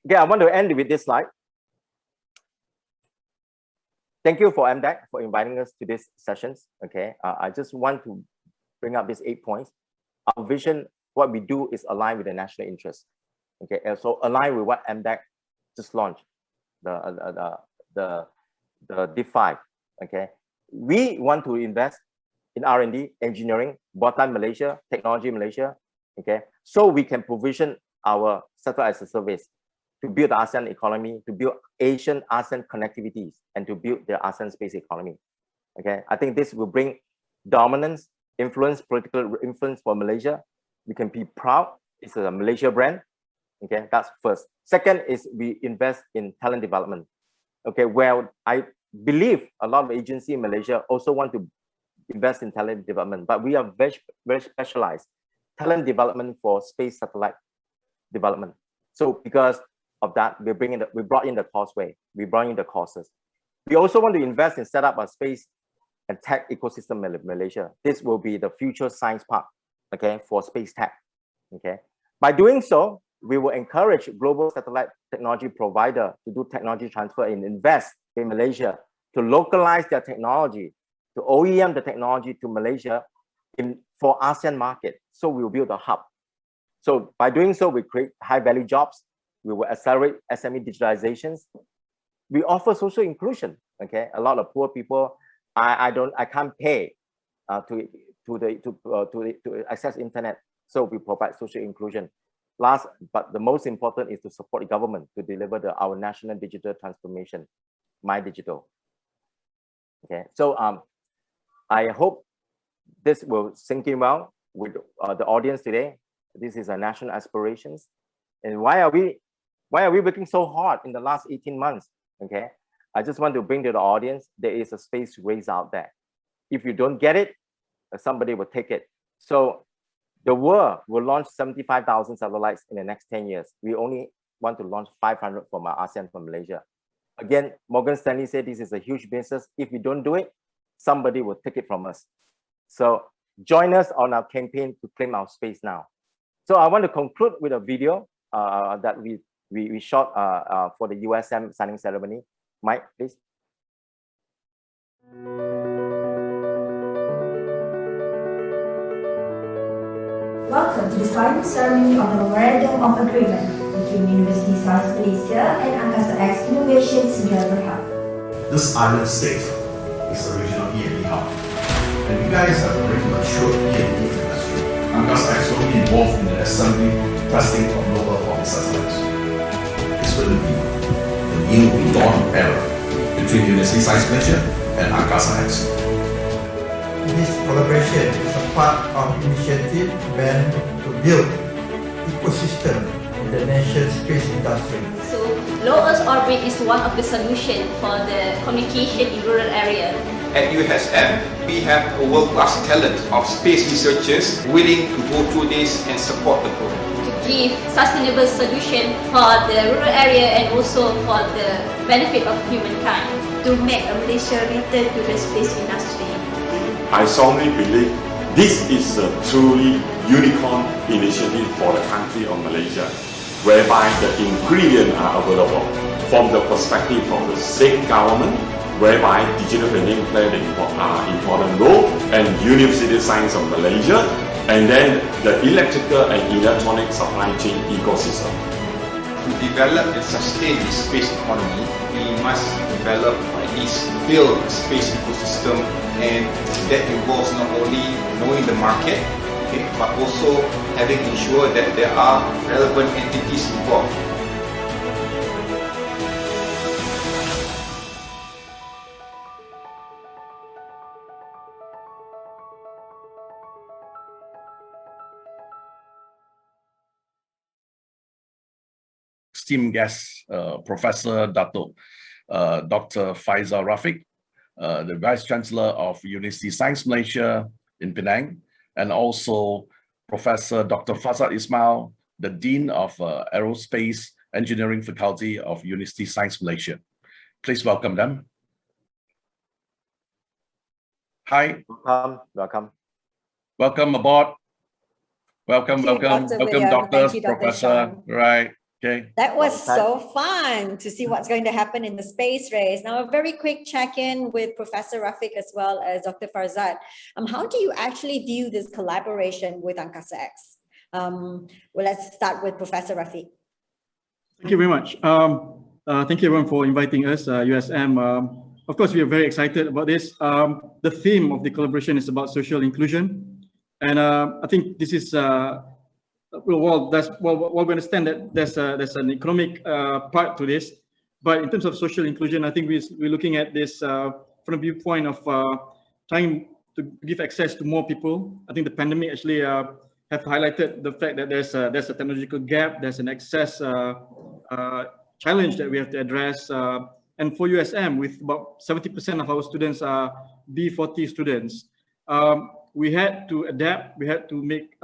Okay, I want to end with this slide. Thank you for MDAC for inviting us to these sessions. Okay, I just want to bring up these 8 points. Our vision, what we do is align with the national interest. Okay, and so align with what MDAC just launched, the D5. Okay, we want to invest in R&D, engineering, bottom Malaysia, technology Malaysia. Okay, so we can provision our satellite as a service to build the ASEAN economy, to build ASEAN connectivities, and to build the ASEAN space economy. Okay, I think this will bring dominance, influence, political influence for Malaysia. We can be proud. It's a Malaysia brand. Okay, that's first. Second is we invest in talent development. Okay, well, I believe a lot of agencies in Malaysia also want to invest in talent development, but we are very specialized talent development for space satellite development. So because of that, we brought in the causeway, we brought in the courses. We also want to invest in set up a space and tech ecosystem in Malaysia. This will be the future science park, okay, for space tech. Okay, by doing so, we will encourage global satellite technology provider to do technology transfer and invest in Malaysia to localize their technology, to OEM the technology to Malaysia for ASEAN market. So we will build a hub. So by doing so, we create high value jobs. We will accelerate SME digitalizations. We offer social inclusion. Okay, a lot of poor people, I can't pay to access internet. So we provide social inclusion. Last, but the most important is to support the government to deliver our national digital transformation, MYDIGITAL. Okay, so I hope this will sink in well with the audience today. This is our national aspirations. And why are we Why are we working so hard in the last 18 months? Okay, I just want to bring to the audience, there is a space race out there. If you don't get it, somebody will take it. So the world will launch 75,000 satellites in the next 10 years. We only want to launch 500 from our ASEAN, from Malaysia. Again, Morgan Stanley said this is a huge business. If we don't do it, somebody will take it from us. So join us on our campaign to claim our space now. So I want to conclude with a video that we shot for the USM signing ceremony. Mike, please. Welcome to the signing ceremony of the Memorandum of Agreement between Universiti Sains Malaysia and AngkasaX Innovation Singapore Hub. This island state is a regional E&E hub, and you guys have a very mature E&E industry. AngkasaX will be involved in the assembly, testing of local orbit satellites. This will be the new dawn era between Universiti Sains Malaysia and AngkasaX. This collaboration is a part of initiative meant to build ecosystem in the nation's space industry. So, low Earth orbit is one of the solutions for the communication in rural areas. At USM, we have a world-class talent of space researchers willing to go through this and support the program. To give sustainable solution for the rural area and also for the benefit of humankind. To make Malaysia return to the space industry. I strongly believe this is a truly unicorn initiative for the country of Malaysia, whereby the ingredients are available from the perspective of the state government, whereby digital PENANG plays an important role, and University Science of Malaysia, and then the electrical and electronic supply chain ecosystem. To develop and sustain the space economy, we must develop or at least build a space ecosystem, and that involves not only knowing the market, okay, but also having ensured that there are relevant entities involved. Esteemed guest, Professor Dato, Dr. Faisal Rafiq, the Vice-Chancellor of Universiti Sains Malaysia in Penang, and also Professor Dr. Faisal Ismail, the Dean of Aerospace Engineering Faculty of Universiti Sains Malaysia. Please welcome them. Hi. Welcome. Welcome aboard. Welcome, welcome, doctors, you, Professor. Right. Okay. That was so fun to see what's going to happen in the space race. Now, a very quick check-in with Professor Rafiq as well as Dr. Farzad. How do you actually view this collaboration with AngkasaX? Well, let's start with Professor Rafiq. Thank you very much. Thank you everyone for inviting us, USM. Of course, we are very excited about this. The theme of the collaboration is about social inclusion. And I think this is well, we understand that there's an economic part to this, but in terms of social inclusion, I think we're looking at this from a viewpoint of trying to give access to more people. I think the pandemic actually have highlighted the fact that there's a technological gap, there's an access challenge that we have to address. And for USM, with about 70% of our students are B40 students, we had to adapt. We had to make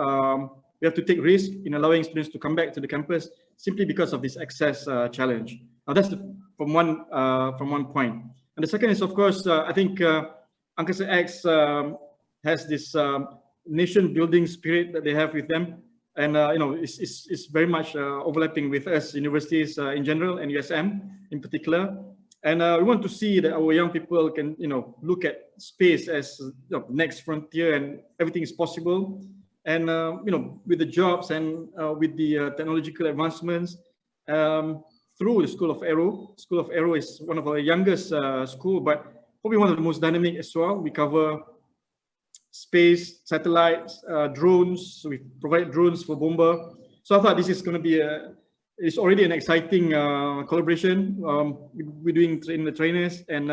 we have to take risk in allowing students to come back to the campus simply because of this access challenge. Now that's from one point. And the second is, of course, I think AngkasaX has this nation building spirit that they have with them. And you know, it's very much overlapping with us universities in general and USM in particular. And we want to see that our young people can, you know, look at space as the next frontier and everything is possible. And you know, with the jobs and with the technological advancements through the School of Aero. School of Aero is one of our youngest school, but probably one of the most dynamic as well. We cover space, satellites, drones. So we provide drones for bomber. So I thought this is going to be it's already an exciting collaboration. We're doing the trainers, and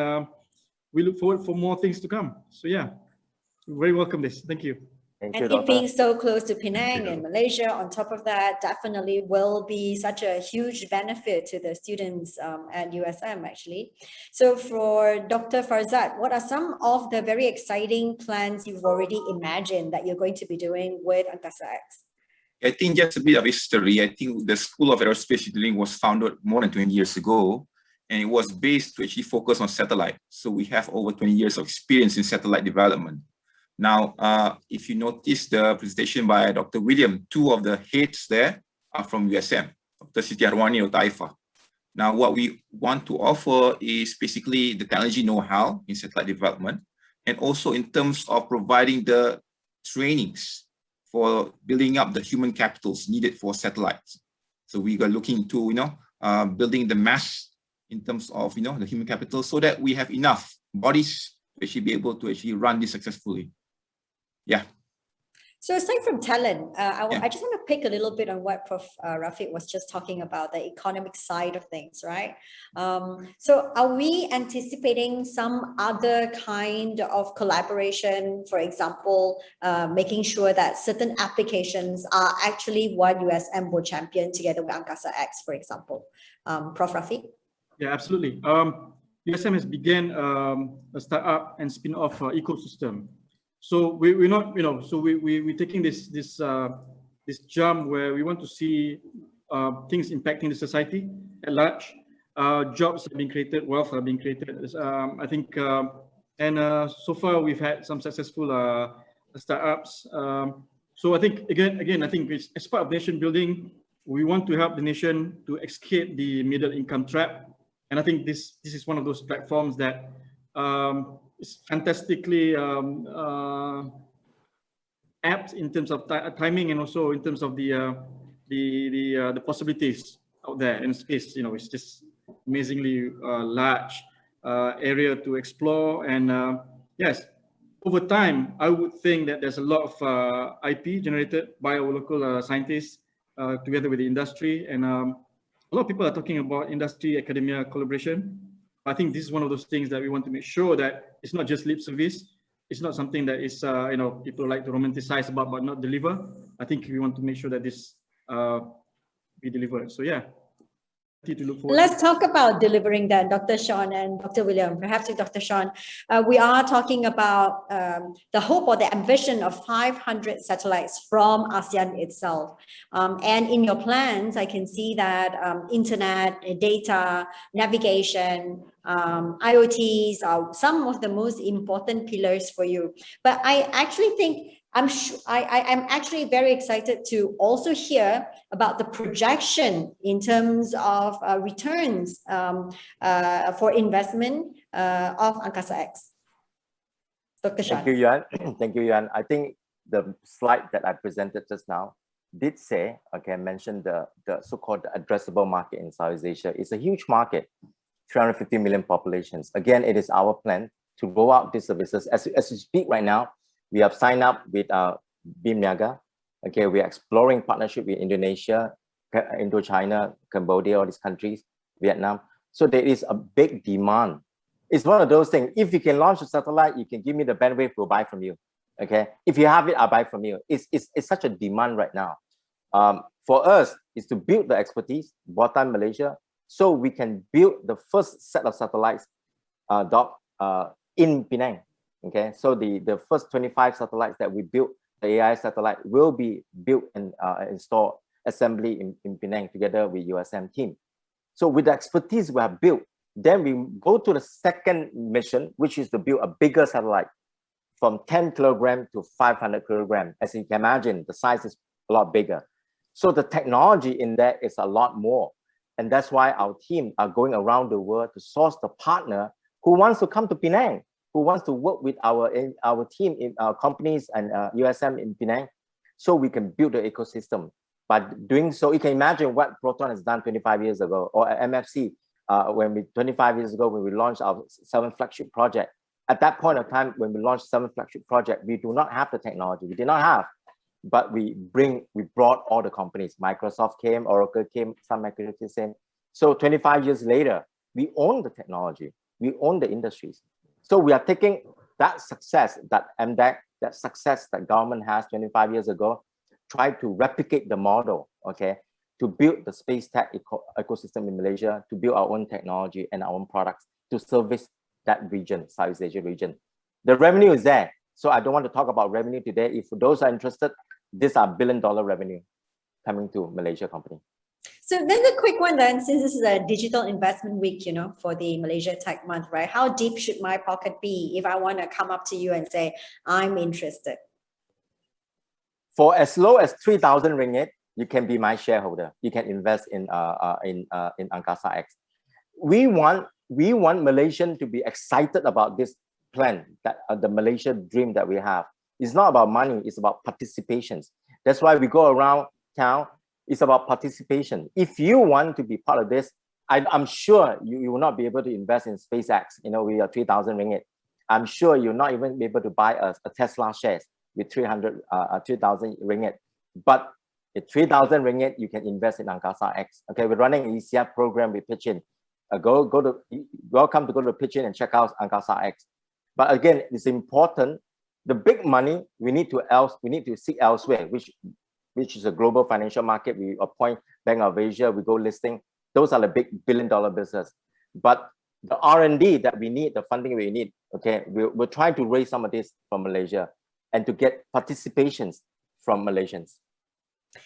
we look forward for more things to come. So yeah, very welcome this. Thank you. Thank And you, it being Doctor. so close to Penang and Malaysia, on top of that, definitely will be such a huge benefit to the students at USM actually. So for Dr. Farzad, what are some of the very exciting plans you've already imagined that you're going to be doing with AngkasaX? I think just a bit of history. I think the School of Aerospace Engineering was founded more than 20 years ago, and it was based to actually focus on satellite. So we have over 20 years of experience in satellite development. Now, if you notice the presentation by Dr. William, two of the heads there are from USM, Dr. Siti Arwani or Taifa. Now, what we want to offer is basically the technology know-how in satellite development, and also in terms of providing the trainings for building up the human capitals needed for satellites. So we are looking to, building the mass in terms of, the human capital, so that we have enough bodies to actually be able to actually run this successfully. Yeah. So aside from talent, I just want to pick a little bit on what Prof. Rafiq was just talking about, the economic side of things, right? So are we anticipating some other kind of collaboration, for example, making sure that certain applications are actually what USM will champion together with AngkasaX, for example? Prof. Rafiq? Yeah, absolutely. USM has began a startup and spin-off ecosystem. So we're not, so we're taking this jump where we want to see things impacting the society at large. Jobs are being created, wealth are being created. I think, and so far we've had some successful startups. So I think again, I think as part of nation building, we want to help the nation to escape the middle income trap. And I think this is one of those platforms that is fantastically apt in terms of timing, and also in terms of the possibilities out there in space. It's just amazingly large area to explore. And yes, over time, I would think that there's a lot of IP generated by our local scientists together with the industry. And a lot of people are talking about industry-academia collaboration. I think this is one of those things that we want to make sure that it's not just lip service. It's not something that is, people like to romanticize about but not deliver. I think we want to make sure that this be delivered. So yeah, to look forward. Let's talk about delivering that, Dr. Sean and Dr. William. Perhaps with Dr. Sean, we are talking about the hope or the ambition of 500 satellites from ASEAN itself. And in your plans, I can see that internet, data, navigation, IoTs are some of the most important pillars for you. But I actually think I'm actually very excited to also hear about the projection in terms of returns for investment of AngkasaX. Dr. Sean. Thank you, Yuan. Thank you, Yuan. I think the slide that I presented just now did say, mention the so-called addressable market in Southeast Asia. It's a huge market, 350 million populations. Again, it is our plan to roll out these services. As we speak right now, we have signed up with BIM Niaga. We are exploring partnership with Indonesia, Indochina, Cambodia, all these countries, Vietnam. So there is a big demand. It's one of those things. If you can launch a satellite, you can give me the bandwidth, we'll buy from you. If you have it, I'll buy from you. It's such a demand right now. For us, is to build the expertise, Buatan Malaysia, so we can build the first set of satellites in Penang. So the first 25 satellites that we built, the AI satellite, will be built and installed, assembly in Penang together with USM team. So with the expertise we have built, then we go to the second mission, which is to build a bigger satellite from 10 kilogram to 500 kilogram. As you can imagine, the size is a lot bigger. So the technology in there is a lot more. And that's why our team are going around the world to source the partner who wants to come to Penang, who wants to work with our team in our companies and USM in Penang, so we can build the ecosystem. By doing so, you can imagine what Proton has done 25 years ago, or MFC, 25 years ago when we launched our 7th flagship project. At that point of time, when we launched 7th flagship project, we do not have the technology. We did not have, but we brought all the companies. Microsoft came, Oracle came, Sun Microsystems came. So 25 years later, we own the technology, we own the industries. So we are taking that success, that MDAC, that success that government has 25 years ago, try to replicate the model, okay, to build the space tech ecosystem in Malaysia, to build our own technology and our own products to service that region, Southeast Asia region. The revenue is there. So I don't want to talk about revenue today. If those are interested, these are billion-dollar revenue coming to Malaysia company. So then the quick one then, since this is a digital investment week, you know, for the Malaysia Tech Month, right? How deep should my pocket be if I want to come up to you and say, I'm interested? For as low as 3,000 ringgit, you can be my shareholder. You can invest in AngkasaX. We want Malaysian to be excited about this plan, that the Malaysia dream that we have. It's not about money, it's about participations. That's why we go around town. It's about participation. If you want to be part of this, I'm sure you will not be able to invest in SpaceX. You know, we are 3,000 ringgit. I'm sure you'll not even be able to buy a Tesla shares with 2,000 ringgit. But at 3,000 ringgit, you can invest in AngkasaX. Okay, we're running an ECF program with pitch in. Welcome to go to pitch in and check out AngkasaX. But again, it's important. The big money we need to seek elsewhere, which is a global financial market. We appoint Bank of Asia, we go listing. Those are the big billion-dollar business. But the R&D that we need, the funding we need, okay, we're trying to raise some of this from Malaysia and to get participations from Malaysians.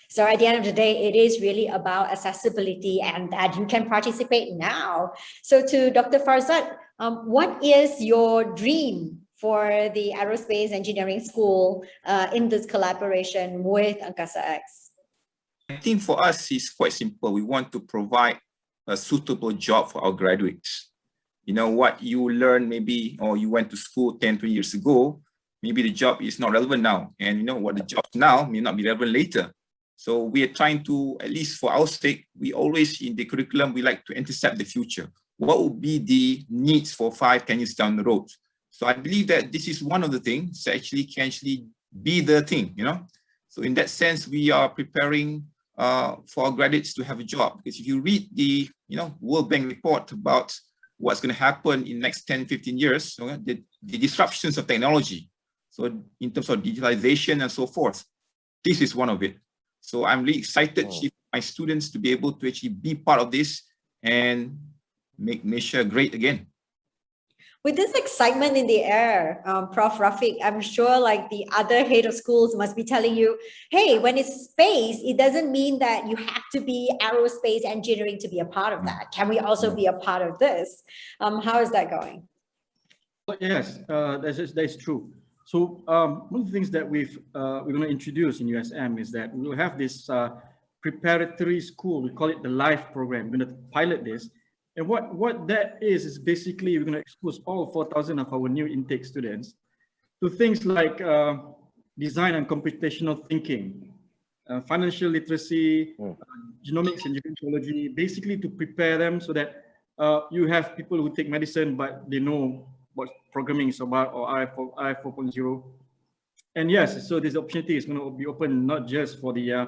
So at the end of the day, it is really about accessibility and that you can participate now. So to Dr. Faisal, what is your dream for the Aerospace Engineering School in this collaboration with AngkasaX? I think for us, it's quite simple. We want to provide a suitable job for our graduates. You know, what you learned maybe, or you went to school 10, 20 years ago, maybe the job is not relevant now. And you know what, the job now may not be relevant later. So we are trying to, at least for our sake, we always in the curriculum, we like to intercept the future. What will be the needs for 5, 10 years down the road? So I believe that this is one of the things that can be the thing, you know. So in that sense, we are preparing for our graduates to have a job. Because if you read the, World Bank report about what's going to happen in the next 10, 15 years, the disruptions of technology. So in terms of digitalization and so forth, this is one of it. So I'm really excited for my students to be able to actually be part of this and make Malaysia great again. With this excitement in the air, Prof. Rafiq, I'm sure like the other head of schools must be telling you, hey, when it's space, it doesn't mean that you have to be aerospace engineering to be a part of that. Can we also be a part of this? How is that going? Yes, that is true. So one of the things that we're going to introduce in USM is that we'll have this preparatory school. We call it the LIFE program. We're going to pilot this. And what that is basically we're going to expose all 4,000 of our new intake students to things like design and computational thinking, financial literacy, genomics and gerontology, basically to prepare them so that you have people who take medicine, but they know what programming is about, or IF 4.0. And yes, so this opportunity is going to be open not just for the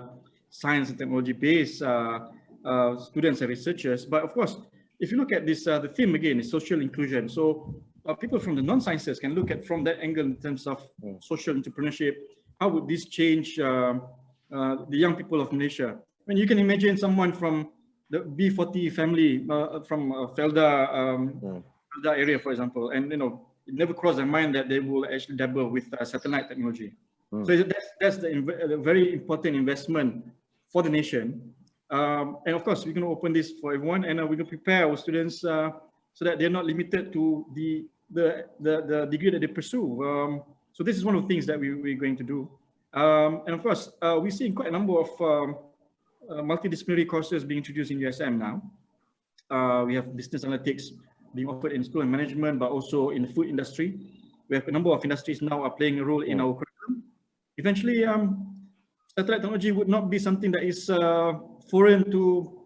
science and technology-based students and researchers, but of course, if you look at this, the theme again is social inclusion. So people from the non-sciences can look at from that angle in terms of social entrepreneurship. How would this change the young people of Malaysia? I mean, you can imagine someone from the B40 family from Felda area, for example, and it never crossed their mind that they will actually dabble with satellite technology. So that's the very important investment for the nation. And of course, we're going to open this for everyone, and we're going to prepare our students so that they're not limited to the degree that they pursue. So this is one of the things that we're going to do. And of course, we're seeing quite a number of multidisciplinary courses being introduced in USM now. We have business analytics being offered in school and management, but also in the food industry. We have a number of industries now are playing a role in our curriculum. Eventually, satellite technology would not be something that is foreign to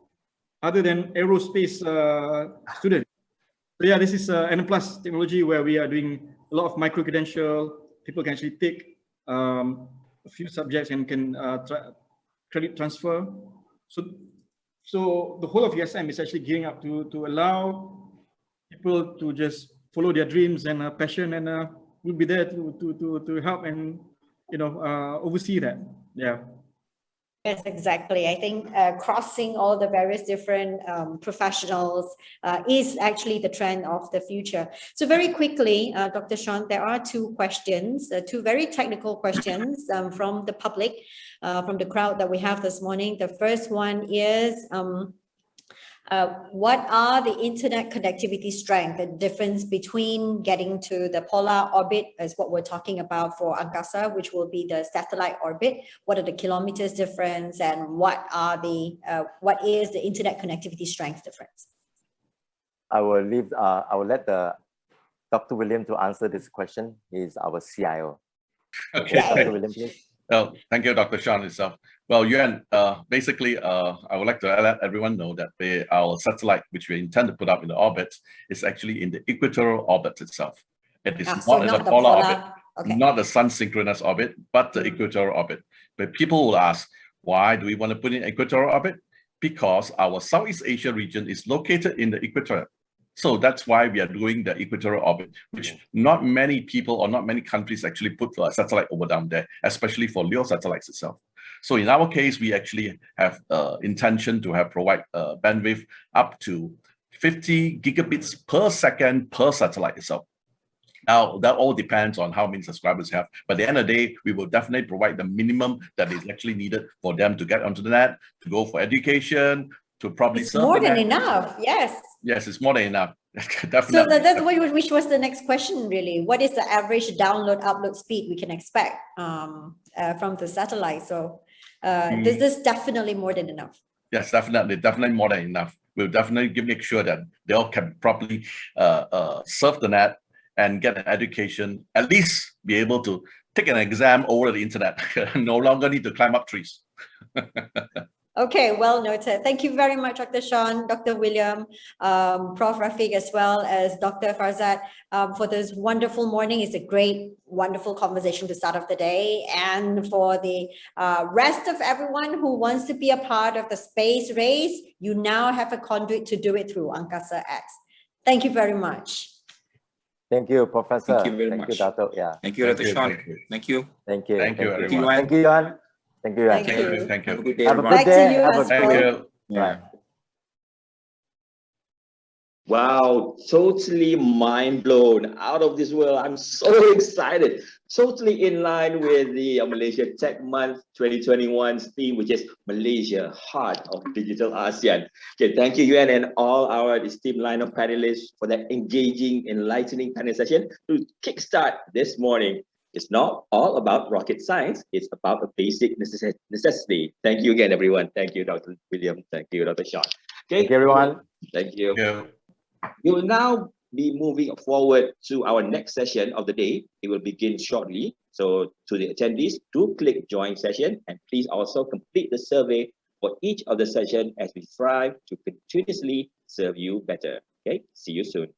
other than aerospace students. So yeah, this is N+ technology where we are doing a lot of micro-credential. People can actually take a few subjects and can credit transfer. So the whole of USM is actually gearing up to allow people to just follow their dreams and passion and will be there to help and oversee that. Yeah. Yes, exactly. I think crossing all the various different professionals is actually the trend of the future. So very quickly, Dr. Sean, there are two questions, two very technical questions from the public, from the crowd that we have this morning. The first one is, what are the internet connectivity strength, the difference between getting to the polar orbit is what we're talking about for Angkasa, which will be the satellite orbit. What are the kilometers difference, and what is the internet connectivity strength difference? I will let Dr. William to answer this question. He's our CIO. Okay. Dr. William, please. Well, thank you, Dr. Sean itself. Well, Yuan, basically, I would like to let everyone know that our satellite, which we intend to put up in the orbit, is actually in the equatorial orbit itself. It is not in the polar orbit, not the sun synchronous orbit, but the equatorial orbit. But people will ask, why do we want to put in equatorial orbit? Because our Southeast Asia region is located in the equator. So that's why we are doing the equatorial orbit, which not many people or not many countries actually put a satellite over down there, especially for LEO satellites itself. So in our case, we actually have intention to provide bandwidth up to 50 gigabits per second per satellite itself. Now, that all depends on how many subscribers you have. But at the end of the day, we will definitely provide the minimum that is actually needed for them to get onto the net, to go for education, to probably it's more than enough. Yes. Yes, it's more than enough. Definitely. So that's which was the next question, really. What is the average download upload speed we can expect from the satellite? So this is definitely more than enough. Yes, definitely more than enough. We'll definitely make sure that they all can properly surf the net and get an education, at least be able to take an exam over the internet. No longer need to climb up trees. Okay, well noted. Thank you very much, Dr. Sean, Dr. William, Prof. Rafiq, as well as Dr. Farzad, for this wonderful morning. It's a great, wonderful conversation to start off the day. And for the rest of everyone who wants to be a part of the space race, you now have a conduit to do it through AngkasaX. Thank you very much. Thank you, Professor. Thank you very much. Thank you, Dato. Yeah. Thank you, Dr. Sean. Thank you. Thank you. Thank you, everyone. Thank you, Yuan. Thank you, Yuan. Thank you. Thank you. Have a good day, Have a good everyone. day. Back to you, Have a Thank you. Right. Wow, totally mind blown, out of this world. I'm so excited. Totally in line with the Malaysia Tech Month 2021's theme, which is Malaysia, Heart of Digital ASEAN. Okay, thank you, Yuan, and all our esteemed line of panelists for that engaging, enlightening panel session to kickstart this morning. It's not all about rocket science. It's about a basic necessity. Thank you again, everyone. Thank you, Dr. William. Thank you, Dr. Sean. Okay, Thank you, everyone. Thank you. Yeah. We will now be moving forward to our next session of the day. It will begin shortly. So to the attendees, do click join session, and please also complete the survey for each of the session as we strive to continuously serve you better. Okay, see you soon.